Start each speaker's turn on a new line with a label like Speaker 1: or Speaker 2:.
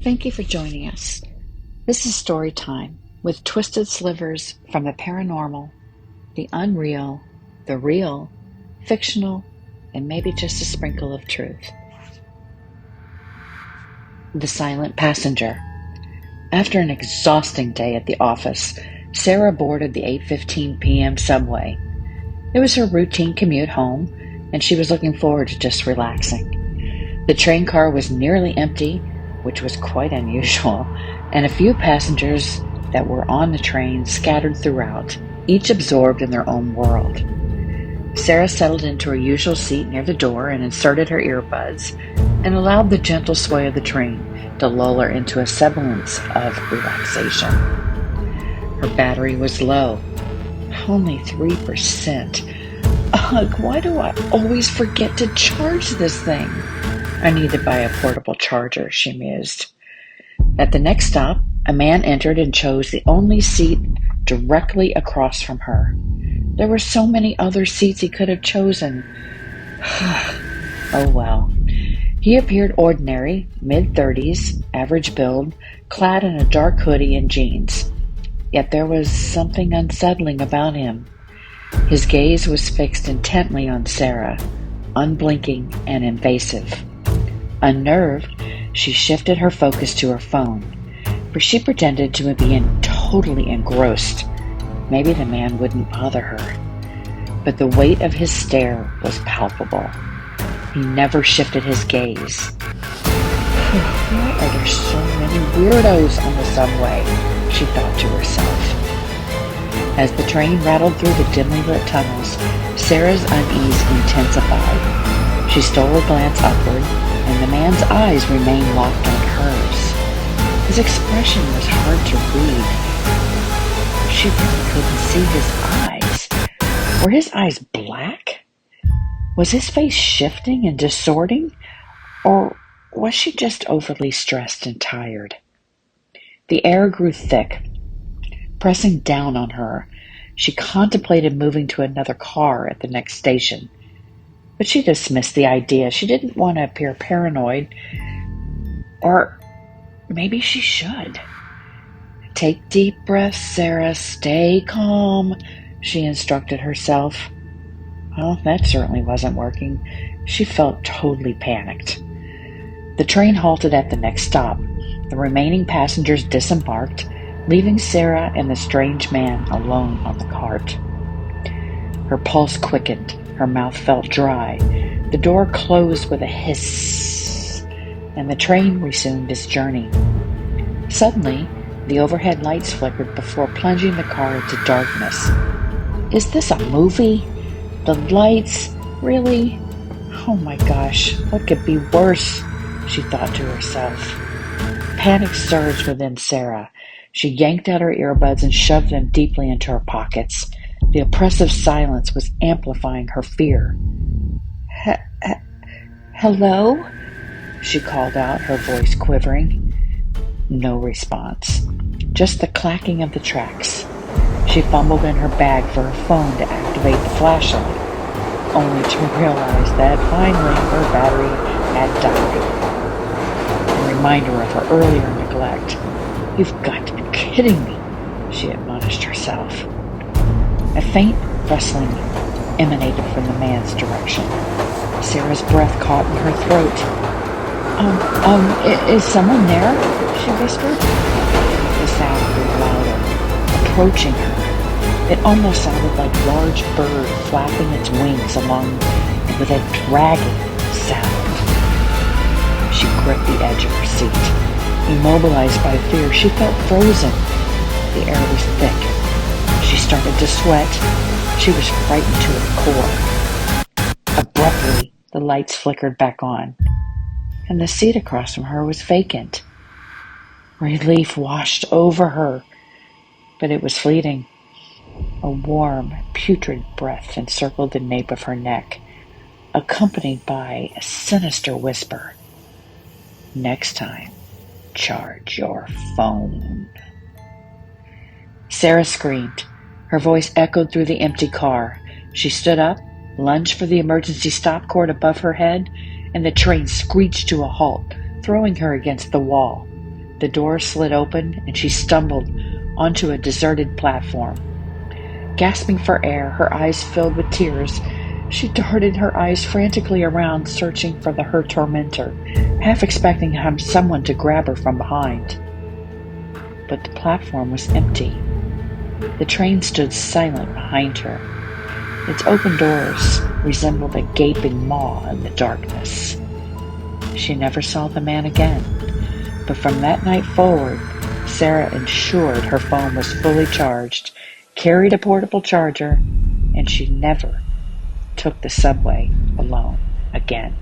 Speaker 1: Thank you for joining us. This is story time with twisted slivers from the paranormal, the unreal, the real, fictional, and maybe just a sprinkle of truth. The Silent Passenger. After an exhausting day at the office, Sarah boarded the 8:15 p.m. subway. It was her routine commute home, and she was looking forward to just relaxing. The train car was nearly empty, which was quite unusual, and a few passengers that were on the train scattered throughout, each absorbed in their own world. Sarah settled into her usual seat near the door and inserted her earbuds and allowed the gentle sway of the train to lull her into a semblance of relaxation. Her battery was low, only 3%. Ugh, why do I always forget to charge this thing? I need to buy a portable charger, she mused. At the next stop, a man entered and chose the only seat directly across from her. There were so many other seats he could have chosen. Oh well. He appeared ordinary, mid-30s, average build, clad in a dark hoodie and jeans. Yet there was something unsettling about him. His gaze was fixed intently on Sarah, unblinking and invasive. Unnerved, she shifted her focus to her phone, for she pretended to be totally engrossed. Maybe the man wouldn't bother her. But the weight of his stare was palpable. He never shifted his gaze. Why are there so many weirdos on the subway? She thought to herself. As the train rattled through the dimly lit tunnels, Sarah's unease intensified. She stole a glance upward, and the man's eyes remained locked on hers. His expression was hard to read. She really couldn't see his eyes. Were his eyes black? Was his face shifting and distorting? Or was she just overly stressed and tired? The air grew thick, pressing down on her. She contemplated moving to another car at the next station. But she dismissed the idea. She didn't want to appear paranoid. Or maybe she should. Take deep breaths, Sarah. Stay calm, she instructed herself. Well, that certainly wasn't working. She felt totally panicked. The train halted at the next stop. The remaining passengers disembarked, leaving Sarah and the strange man alone on the cart. Her pulse quickened. Her mouth felt dry. The door closed with a hiss, and the train resumed its journey. Suddenly, the overhead lights flickered before plunging the car into darkness. Is this a movie? The lights? Really? Oh my gosh, what could be worse? She thought to herself. Panic surged within Sarah. She yanked out her earbuds and shoved them deeply into her pockets. The oppressive silence was amplifying her fear. Hello? She called out, her voice quivering. No response. Just the clacking of the tracks. She fumbled in her bag for her phone to activate the flashlight, only to realize that finally her battery had died. A reminder of her earlier neglect. You've got to be kidding me, she admonished herself. A faint rustling emanated from the man's direction. Sarah's breath caught in her throat. Is someone there? She whispered. The sound grew louder, approaching her. It almost sounded like a large bird flapping its wings along with a dragging sound. She gripped the edge of her seat. Immobilized by fear, she felt frozen. The air was thick. She started to sweat. She was frightened to her core. Abruptly, the lights flickered back on, and the seat across from her was vacant. Relief washed over her, but it was fleeting. A warm, putrid breath encircled the nape of her neck, accompanied by a sinister whisper. Next time, charge your phone. Sarah screamed. Her voice echoed through the empty car. She stood up, lunged for the emergency stop cord above her head, and the train screeched to a halt, throwing her against the wall. The door slid open and she stumbled onto a deserted platform. Gasping for air, her eyes filled with tears, she darted her eyes frantically around, searching for her tormentor, half expecting someone to grab her from behind. But the platform was empty. The train stood silent behind her. Its open doors resembled a gaping maw in the darkness. She never saw the man again, but from that night forward, Sarah ensured her phone was fully charged, carried a portable charger, and she never took the subway alone again.